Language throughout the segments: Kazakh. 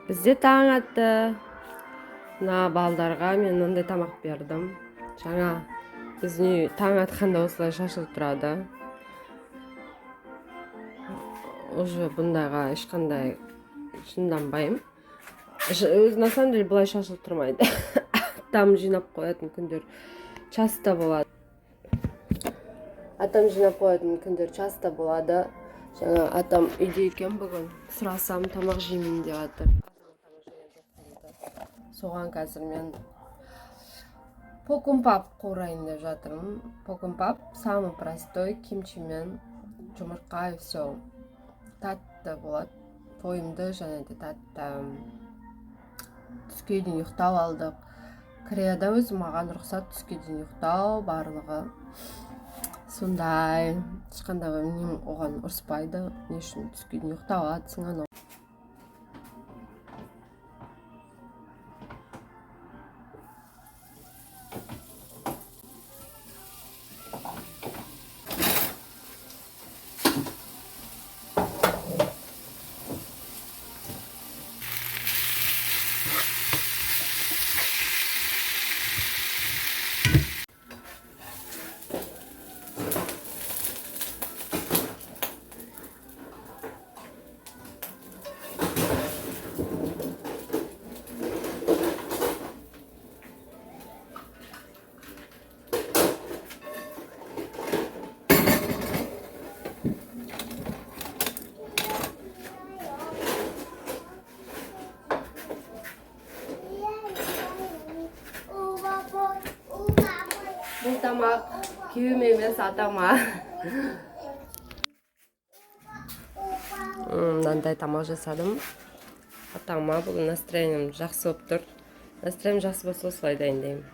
Bizde таң атты. Мына балдарга мен мындай тамак бердим. Жаңа биздин үй таң атканда осылай шашылып турады. Уже бундайга эч кандай шынданбайм. На самом деле былай шашылып турмайт. Атам жыйнап коётун күндөр часто болот. Атам жыйнап коётун күндөр часто болот. Жаңа атам үйдө экен бүгүн. Сурасам тамак жеймин деп атып. Соған қазір мен покумпап қурайын деп жатырмын. Покумпап самый простой, кимчимен, жұмыртқа и все. Татты болады. Тойымды және де татты. Түске дейін ұйықтап алдық. Кореяда өзі маған рұқсат түске дейін ұйықтау барлығы. Сондай ешқандай нем оған ұрыспайды. Не үшін түске дейін ұйықтап аласың анау. Бұл тамақ күйеуіме емес атама. Мынандай тамақ жасадым. Атама бүгін настроением жақсы болып тұр. Настроением жақсы болса осылай дайындаймын.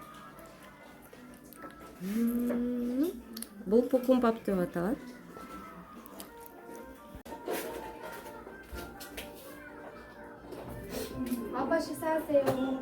Бұл покумпап деп аталады. Апа, шисасе요.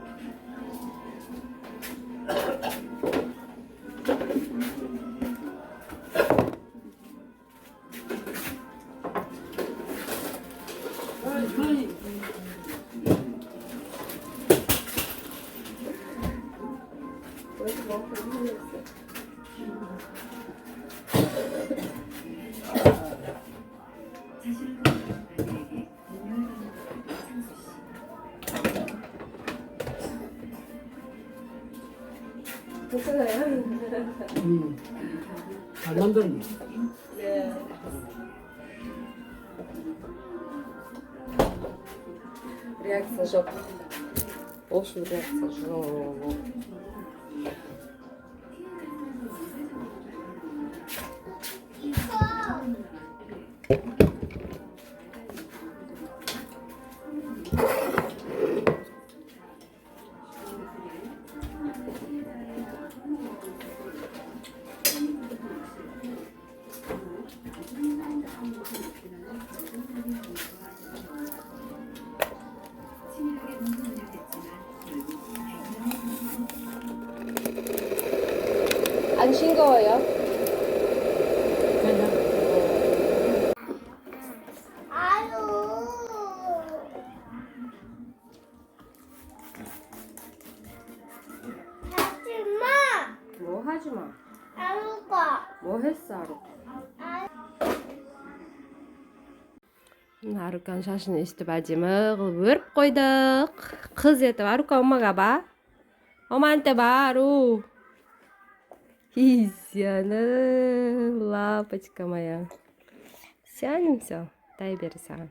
괜찮아요? 잘 만들었네. 네. Реакция жоқ. В общем, реакция жоқ. 안 싱거워요? 뭐 하지 마. 뭐 했어, 아루카? Арукан шашын өстіп әдемі қылып өріп қойдық. Қыз етіп, Арука омаға ба? Оманте ба, Ару? Лапочка моя. Сянем все. Дай бері саған.